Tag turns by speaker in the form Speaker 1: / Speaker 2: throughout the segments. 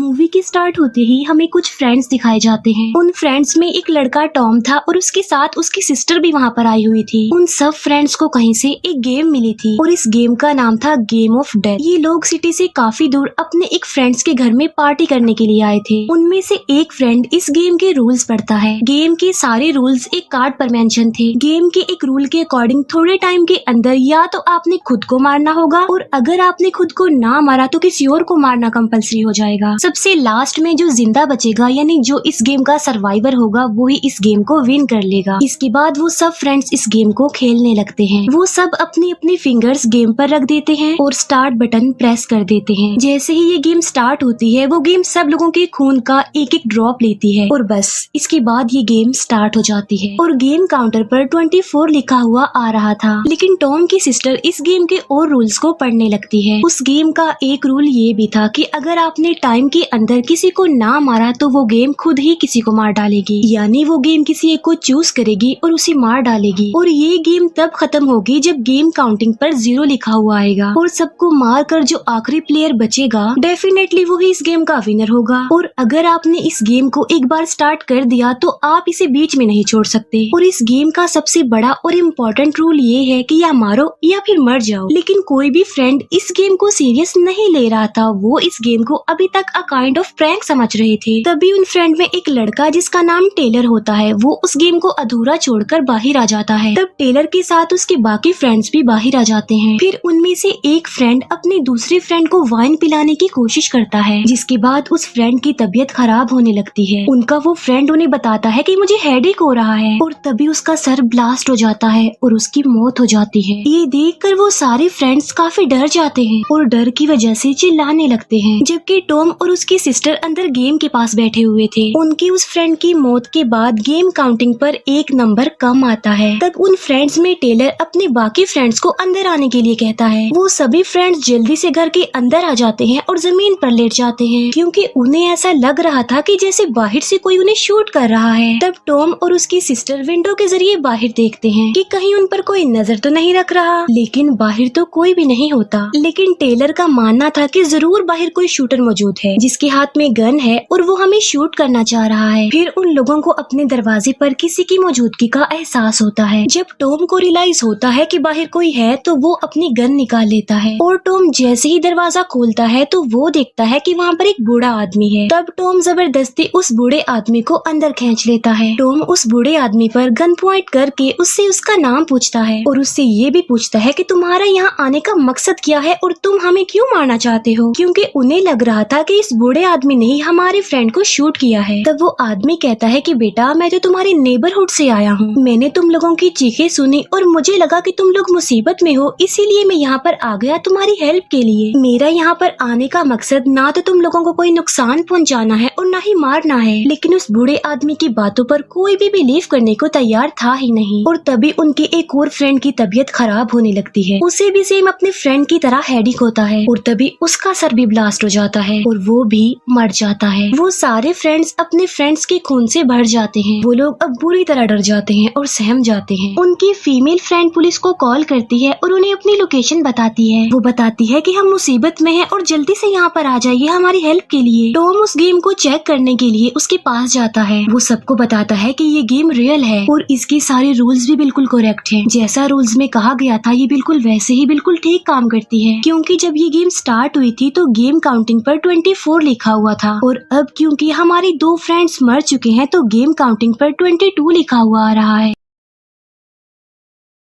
Speaker 1: Movie के start होते ही हमें कुछ फ्रेंड्स दिखाए जाते हैं। उन फ्रेंड्स में एक लड़का टॉम था और उसके साथ उसकी सिस्टर भी वहाँ पर आई हुई थी। उन सब फ्रेंड्स को कहीं से एक गेम मिली थी और इस गेम का नाम था गेम ऑफ डेथ। ये लोग सिटी से काफी दूर अपने एक फ्रेंड्स के घर में पार्टी करने के लिए आए थे। उनमें से एक फ्रेंड इस गेम के रूल्स पढ़ता है। गेम के सारे रूल्स एक कार्ड पर मेंशन थे। गेम के एक रूल के अकॉर्डिंग थोड़े टाइम के अंदर या तो आपने खुद को मारना होगा और अगर आपने खुद को ना मारा तो किसी और को मारना कंपलसरी हो जाएगा। सबसे लास्ट में जो जिंदा बचेगा यानी जो इस गेम का सर्वाइवर होगा वो ही इस गेम को विन कर लेगा। इसके बाद वो सब फ्रेंड्स इस गेम को खेलने लगते हैं। वो सब अपनी अपनी फिंगर्स गेम पर रख देते हैं और स्टार्ट बटन प्रेस कर देते हैं। जैसे ही ये गेम स्टार्ट होती है वो गेम सब लोगों के खून का एक एक ड्रॉप लेती है और बस इसके बाद ये गेम स्टार्ट हो जाती है और गेम काउंटर पर 24 लिखा हुआ आ रहा था। लेकिन टॉम की सिस्टर इस गेम के और रूल्स को पढ़ने लगती है। उस गेम का एक रूल ये भी था कि अगर आपने टाइम के अंदर किसी को ना मारा तो वो गेम खुद ही किसी को मार डालेगी, यानी वो गेम किसी एक को चूज करेगी और उसे मार डालेगी। और ये गेम तब खत्म होगी जब गेम काउंटिंग पर 0 लिखा हुआ आएगा और सबको मार कर जो आखिरी प्लेयर बचेगा डेफिनेटली वो ही इस गेम का विनर होगा। और अगर आपने इस गेम को एक बार स्टार्ट कर दिया तो आप इसे बीच में नहीं छोड़ सकते। और इस गेम का सबसे बड़ा और इम्पोर्टेंट रूल ये है कि या मारो या फिर मर जाओ। लेकिन कोई भी फ्रेंड इस गेम को सीरियस नहीं ले रहा था। वो इस गेम को अभी तक अ काइंड ऑफ प्रैंक समझ रहे थे। तभी उन फ्रेंड में एक लड़का जिसका नाम टेलर होता है वो उस गेम को अधूरा छोड़कर बाहर आ जाता है। तब टेलर के साथ उसके बाकी फ्रेंड्स भी बाहर आ जाते हैं। फिर उनमें से एक फ्रेंड अपने दूसरे फ्रेंड को वाइन पिलाने की कोशिश करता है, जिसके बाद उस फ्रेंड की तबीयत खराब होने लगती है। उनका वो फ्रेंड उन्हें बताता है कि मुझे हेडेक हो रहा है और तभी उसका सर ब्लास्ट हो जाता है और उसकी मौत हो जाती है। ये देखकर वो सारे फ्रेंड्स काफी डर जाते हैं और डर की वजह से चिल्लाने लगते हैं। जबकि टॉम और उसकी सिस्टर अंदर गेम के पास बैठे हुए थे। उनकी उस फ्रेंड की मौत के बाद गेम काउंटिंग पर एक नंबर कम आता है। तब उन फ्रेंड्स में टेलर अपने बाकी फ्रेंड्स को अंदर आने के लिए कहता है। वो सभी फ्रेंड्स जल्दी से घर के अंदर आ जाते हैं और जमीन पर लेट जाते हैं क्योंकि उन्हें ऐसा लग रहा था कि जैसे बाहर से कोई उन्हें शूट कर रहा है। तब टॉम और उसकी सिस्टर विंडो के जरिए बाहर देखते हैं कि कहीं उन पर कोई नजर तो नहीं रख रहा, लेकिन बाहर तो कोई भी नहीं होता। लेकिन टेलर का मानना था कि जरूर बाहर कोई शूटर मौजूद है जिसके हाथ में गन है और वो हमें शूट करना चाह रहा है। फिर उन लोगों को अपने दरवाजे पर किसी की मौजूदगी का एहसास होता है। जब टॉम को रियलाइज होता है कि बाहर कोई है तो वो अपनी गन निकाल लेता है और टॉम जैसे ही दरवाजा खोलता है तो वो देखता है कि वहाँ पर एक बूढ़ा आदमी है। तब टॉम जबरदस्ती उस बूढ़े आदमी को अंदर खींच लेता है। टॉम उस बूढ़े आदमी पर गन पॉइंट करके उससे उसका नाम पूछता है और उससे ये भी पूछता है कि तुम्हारा यहाँ आने का मकसद क्या है और तुम हमें क्यों मारना चाहते हो, क्योंकि उन्हें लग रहा था कि इस बूढ़े आदमी ने ही हमारे फ्रेंड को शूट किया है। तब वो आदमी कहता है कि बेटा मैं तो तुम्हारे नेबरहुड से आया हूँ, मैंने तुम लोगों की चीखें सुनी और मुझे लगा कि तुम लोग मुसीबत में हो, इसीलिए मैं यहाँ पर आ गया तुम्हारी हेल्प के लिए। मेरा यहाँ पर आने का मकसद ना तो तुम लोगों को कोई नुकसान पहुँचाना है और न ही मारना है। लेकिन उस बूढ़े आदमी की बातों पर कोई भी बिलीव करने को तैयार था ही नहीं। और तभी उनके एक और फ्रेंड की तबीयत खराब होने लगती है। उसे भी सेम अपने फ्रेंड की तरह हेडेक होता है और तभी उसका सर भी ब्लास्ट हो जाता है और वो भी मर जाता है। वो सारे फ्रेंड्स अपने फ्रेंड्स के खून से भर जाते हैं। वो लोग अब बुरी तरह डर जाते हैं और सहम जाते हैं। उनकी फीमेल फ्रेंड पुलिस को कॉल करती है और उन्हें अपनी लोकेशन बताती है। वो बताती है कि हम मुसीबत में हैं और जल्दी से यहाँ पर आ जाइए हमारी हेल्प के लिए। टॉम उस गेम को चेक करने के लिए उसके पास जाता है। वो सबको बताता है कि ये गेम रियल है और इसके सारे रूल्स भी बिल्कुल करेक्ट हैं। जैसा रूल्स में कहा गया था ये बिल्कुल वैसे ही बिल्कुल ठीक काम करती है, क्योंकि जब ये गेम स्टार्ट हुई थी तो गेम काउंटिंग पर 24 लिखा हुआ था और अब क्योंकि हमारे 2 फ्रेंड्स मर चुके हैं तो गेम काउंटिंग पर 22 लिखा हुआ आ रहा है।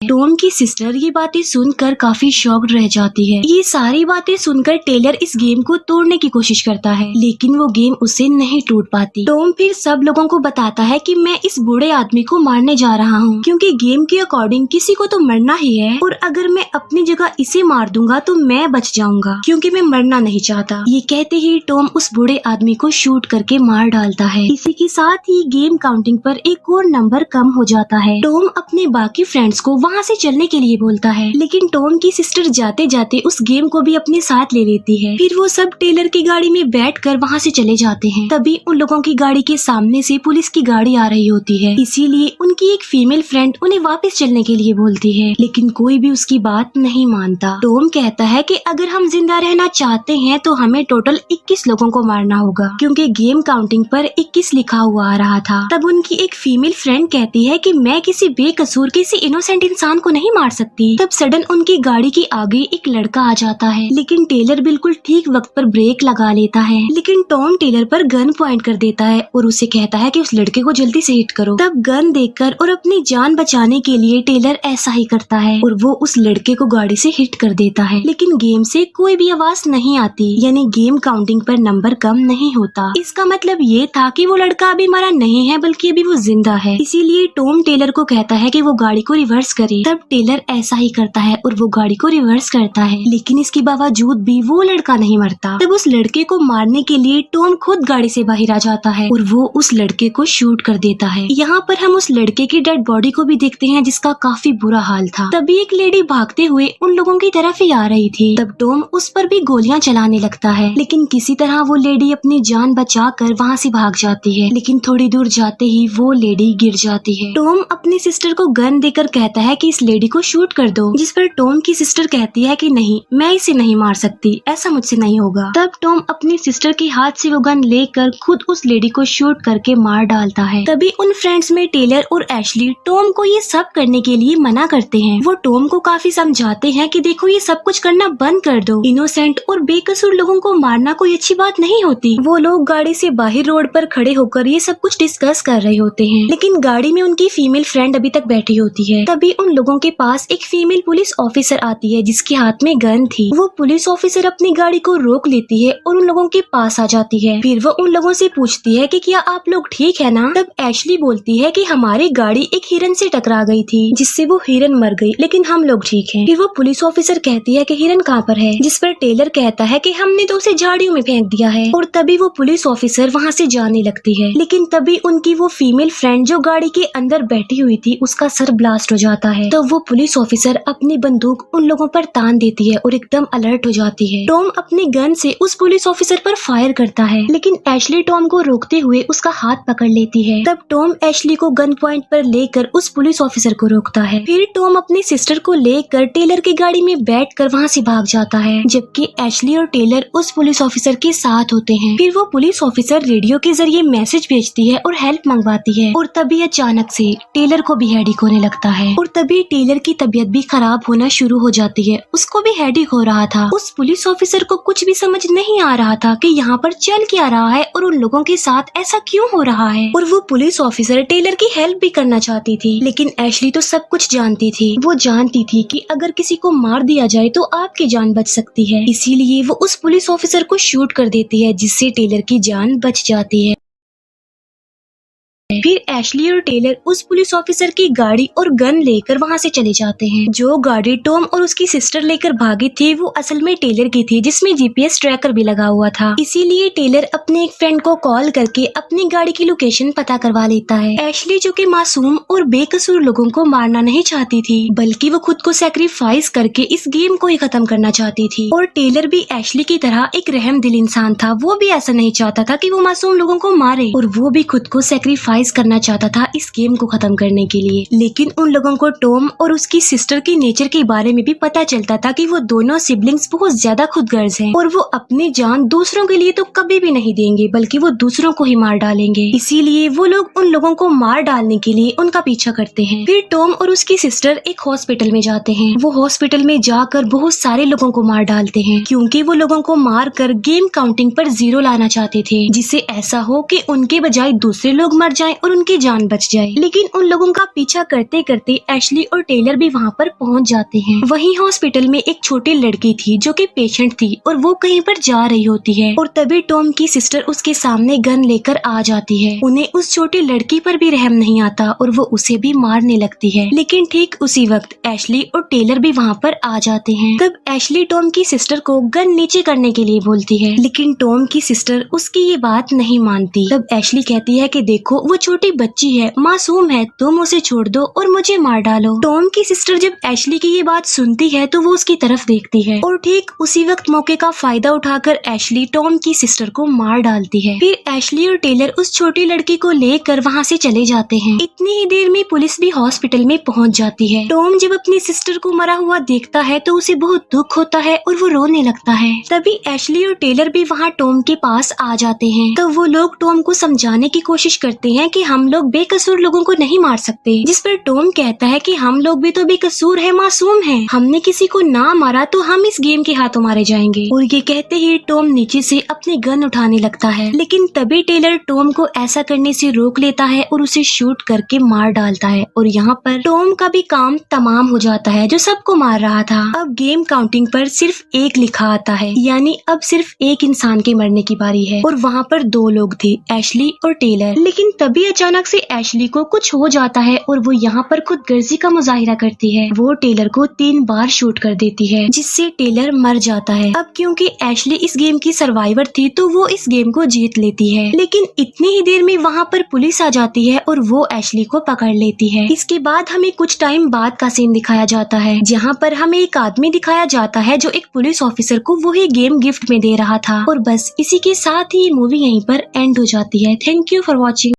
Speaker 1: टॉम की सिस्टर ये बातें सुनकर काफी शॉक्ड रह जाती है। ये सारी बातें सुनकर टेलर इस गेम को तोड़ने की कोशिश करता है, लेकिन वो गेम उसे नहीं टूट पाती। टॉम फिर सब लोगों को बताता है कि मैं इस बूढ़े आदमी को मारने जा रहा हूँ, क्योंकि गेम के अकॉर्डिंग किसी को तो मरना ही है और अगर मैं अपनी जगह इसे मार दूंगा तो मैं बच जाऊंगा, क्योंकि मैं मरना नहीं चाहता। ये कहते ही टॉम उस बूढ़े आदमी को शूट करके मार डालता है। इसी के साथ ही गेम काउंटिंग पर एक और नंबर कम हो जाता है। टॉम अपने बाकी फ्रेंड्स को वहाँ से चलने के लिए बोलता है, लेकिन टॉम की सिस्टर जाते जाते उस गेम को भी अपने साथ ले लेती है। फिर वो सब टेलर की गाड़ी में बैठकर वहाँ से चले जाते हैं। तभी उन लोगों की गाड़ी के सामने से पुलिस की गाड़ी आ रही होती है, इसीलिए उनकी एक फीमेल फ्रेंड उन्हें वापस चलने के लिए बोलती है, लेकिन कोई भी उसकी बात नहीं मानता। टॉम कहता है कि अगर हम जिंदा रहना चाहते हैं तो हमें टोटल 21 लोगों को मारना होगा, क्योंकि गेम काउंटिंग पर 21 लिखा हुआ आ रहा था। तब उनकी एक फीमेल फ्रेंड कहती है कि मैं किसी बेकसूर किसी इनोसेंट इंसान को नहीं मार सकती। तब सडन उनकी गाड़ी के आगे एक लड़का आ जाता है, लेकिन टेलर बिल्कुल ठीक वक्त पर ब्रेक लगा लेता है, लेकिन टॉम टेलर पर गन पॉइंट कर देता है और उसे कहता है कि उस लड़के को जल्दी से हिट करो। तब गन देखकर और अपनी जान बचाने के लिए टेलर ऐसा ही करता है और वो उस लड़के को गाड़ी से हिट कर देता है, लेकिन गेम से कोई भी आवाज नहीं आती, यानी गेम काउंटिंग पर नंबर कम नहीं होता। इसका मतलब ये था कि वो लड़का अभी मरा नहीं है, बल्कि अभी वो जिंदा है। इसीलिए टॉम टेलर को कहता है कि वो गाड़ी को रिवर्स करे। तब टेलर ऐसा ही करता है और वो गाड़ी को रिवर्स करता है, लेकिन इसके बावजूद भी वो लड़का नहीं मरता। तब उस लड़के को मारने के लिए टॉम खुद गाड़ी से बाहर आ जाता है और वो उस लड़के को शूट कर देता है। यहाँ पर हम उस लड़के की डेड बॉडी को भी देखते हैं, जिसका काफी बुरा हाल था। तभी एक लेडी भागते हुए उन लोगों की तरफ ही आ रही थी। तब टॉम उस पर भी गोलियां चलाने लगता है, लेकिन किसी तरह वो लेडी अपनी जान बचाकर वहाँ से भाग जाती है, लेकिन थोड़ी दूर जाते ही वो लेडी गिर जाती है। टॉम अपनी सिस्टर को गन देकर कहता है कि इस लेडी को शूट कर दो, जिस पर टॉम की सिस्टर कहती है कि नहीं, मैं इसे नहीं मार सकती, ऐसा मुझसे नहीं होगा। तब टॉम अपनी सिस्टर के हाथ से वो गन लेकर खुद उस लेडी को शूट करके मार डालता है। तभी उन फ्रेंड्स में टेलर और एशली टॉम को ये सब करने के लिए मना करते हैं। वो टॉम को काफी समझाते हैं कि देखो ये सब कुछ करना बंद कर दो, इनोसेंट और बेकसूर लोगों को मारना कोई अच्छी बात नहीं होती। वो लोग गाड़ी से बाहर रोड पर खड़े होकर ये सब कुछ डिस्कस कर रहे होते हैं, लेकिन गाड़ी में उनकी फीमेल फ्रेंड अभी तक बैठी होती है। तभी उन लोगों के पास एक फीमेल पुलिस ऑफिसर आती है, जिसके हाथ में गन थी। वो पुलिस ऑफिसर अपनी गाड़ी को रोक लेती है और उन लोगों के पास आ जाती है। फिर वो उन लोगों से पूछती है कि क्या आप लोग ठीक है ना? तब एशली बोलती है कि हमारी गाड़ी एक हिरन से टकरा गई थी, जिससे वो हिरन मर गई, लेकिन हम लोग ठीक हैं। फिर वो पुलिस ऑफिसर कहती है कि हिरन कहाँ पर है, जिस पर टेलर कहता है कि हमने तो उसे झाड़ियों में फेंक दिया है। और तभी वो पुलिस ऑफिसर वहाँ से जाने लगती है, लेकिन तभी उनकी वो फीमेल फ्रेंड जो गाड़ी के अंदर बैठी हुई थी, उसका सर ब्लास्ट हो जाता है। तो वो पुलिस ऑफिसर अपनी बंदूक उन लोगों पर तान देती है और एकदम अलर्ट हो जाती है। टॉम अपने गन से उस पुलिस ऑफिसर पर फायर करता है, लेकिन एशली टॉम को रोकते हुए उसका हाथ पकड़ लेती है। तब टॉम एशली को गन पॉइंट पर लेकर उस पुलिस ऑफिसर को रोकता है। फिर टॉम अपनी सिस्टर को लेकर टेलर की गाड़ी में बैठकर वहाँ से भाग जाता है, जबकि एशली और टेलर उस पुलिस ऑफिसर के साथ होते हैं। फिर वो पुलिस ऑफिसर रेडियो के जरिए मैसेज भेजती है और हेल्प मंगवाती है, और तभी अचानक से टेलर को भी हेडेक होने लगता है। और तभी टेलर की तबीयत भी खराब होना शुरू हो जाती है, उसको भी हेडेक हो रहा था। उस पुलिस ऑफिसर को कुछ भी समझ नहीं आ रहा था कि यहाँ पर चल क्या रहा है और उन लोगों के साथ ऐसा क्यों हो रहा है। और वो पुलिस ऑफिसर टेलर की हेल्प भी करना चाहती थी, लेकिन एशली तो सब कुछ जानती थी। वो जानती थी कि अगर किसी को मार दिया जाए तो आपकी जान बच सकती है, इसीलिए वो उस पुलिस ऑफिसर को शूट कर देती है, जिससे टेलर की जान बच जाती है। फिर एशली और टेलर उस पुलिस ऑफिसर की गाड़ी और गन लेकर वहाँ से चले जाते हैं। जो गाड़ी टॉम और उसकी सिस्टर लेकर भागी थी, वो असल में टेलर की थी, जिसमें जीपीएस ट्रैकर भी लगा हुआ था। इसीलिए टेलर अपने एक फ्रेंड को कॉल करके अपनी गाड़ी की लोकेशन पता करवा लेता है। एशली जो कि मासूम और बेकसूर लोगों को मारना नहीं चाहती थी, बल्कि वो खुद को सैक्रिफाइस करके इस गेम को ही खत्म करना चाहती थी। और टेलर भी एशली की तरह एक रहमदिल इंसान था, वो भी ऐसा नहीं चाहता था कि वो मासूम लोगों को मारे, और वो भी खुद को सैक्रिफाइस करना चाहता था इस गेम को खत्म करने के लिए। लेकिन उन लोगों को टॉम और उसकी सिस्टर के नेचर के बारे में भी पता चलता था कि वो दोनों सिबलिंग्स बहुत ज्यादा खुदगर्ज हैं, और वो अपनी जान दूसरों के लिए तो कभी भी नहीं देंगे, बल्कि वो दूसरों को ही मार डालेंगे। इसीलिए वो लोग उन लोगों को मार डालने के लिए उनका पीछा करते हैं। फिर टॉम और उसकी सिस्टर एक हॉस्पिटल में जाते हैं। वो हॉस्पिटल में जाकर बहुत सारे लोगों को मार डालते हैं, क्योंकि वो लोगों को मार कर गेम काउंटिंग पर 0 लाना चाहते थे, जिससे ऐसा हो कि उनके बजाय दूसरे लोग मर जाएं और उनकी जान बच जाए। लेकिन उन लोगों का पीछा करते करते एशली और टेलर भी वहाँ पर पहुँच जाते हैं। वहीं हॉस्पिटल में एक छोटी लड़की थी जो कि पेशेंट थी, और वो कहीं पर जा रही होती है, और तभी टॉम की सिस्टर उसके सामने गन लेकर आ जाती है। उन्हें उस छोटी लड़की पर भी रहम नहीं आता और वो उसे भी मारने लगती है। लेकिन ठीक उसी वक्त एशली और टेलर भी वहाँ पर आ जाते हैं। तब एशली टॉम की सिस्टर को गन नीचे करने के लिए बोलती है, लेकिन टॉम की सिस्टर उसकी ये बात नहीं मानती। तब एशली कहती है कि देखो, वो वो छोटी बच्ची है, मासूम है, तुम उसे छोड़ दो और मुझे मार डालो। टॉम की सिस्टर जब एशली की ये बात सुनती है तो वो उसकी तरफ देखती है और ठीक उसी वक्त मौके का फायदा उठाकर एशली टॉम की सिस्टर को मार डालती है। फिर एशली और टेलर उस छोटी लड़की को लेकर वहाँ से चले जाते हैं। इतनी ही देर में पुलिस भी हॉस्पिटल में पहुँच जाती है। टॉम जब अपनी सिस्टर को मरा हुआ देखता है तो उसे बहुत दुख होता है और वो रोने लगता है। तभी एशली और टेलर भी वहाँ टॉम के पास आ जाते हैं। तो वो लोग टॉम को समझाने की कोशिश करते हैं कि हम लोग बेकसूर लोगों को नहीं मार सकते, जिस पर टॉम कहता है कि हम लोग भी तो बेकसूर है, मासूम है, हमने किसी को ना मारा तो हम इस गेम के हाथों मारे जाएंगे। और ये कहते ही टॉम नीचे से अपनी गन उठाने लगता है, लेकिन तभी टेलर टॉम को ऐसा करने से रोक लेता है और उसे शूट करके मार डालता है। और यहाँ पर टॉम का भी काम तमाम हो जाता है जो सबको मार रहा था। अब गेम काउंटिंग पर सिर्फ एक लिखा आता है, यानी अब सिर्फ एक इंसान के मरने की बारी है। और वहाँ पर दो लोग थे, एशली और टेलर। लेकिन तभी अचानक से एशली को कुछ हो जाता है और वो यहाँ पर खुद गर्जी का मुजाहिरा करती है। वो टेलर को 3 बार शूट कर देती है, जिससे टेलर मर जाता है। अब क्योंकि एशली इस गेम की सर्वाइवर थी तो वो इस गेम को जीत लेती है। लेकिन इतनी ही देर में वहाँ पर पुलिस आ जाती है और वो एशली को पकड़ लेती है। इसके बाद हमें कुछ टाइम बाद का सीन दिखाया जाता है, जहाँ पर हमें एक आदमी दिखाया जाता है जो एक पुलिस ऑफिसर को वही गेम गिफ्ट में दे रहा था। और बस इसी के साथ ही मूवी यहीं पर एंड हो जाती है। Thank you for watching.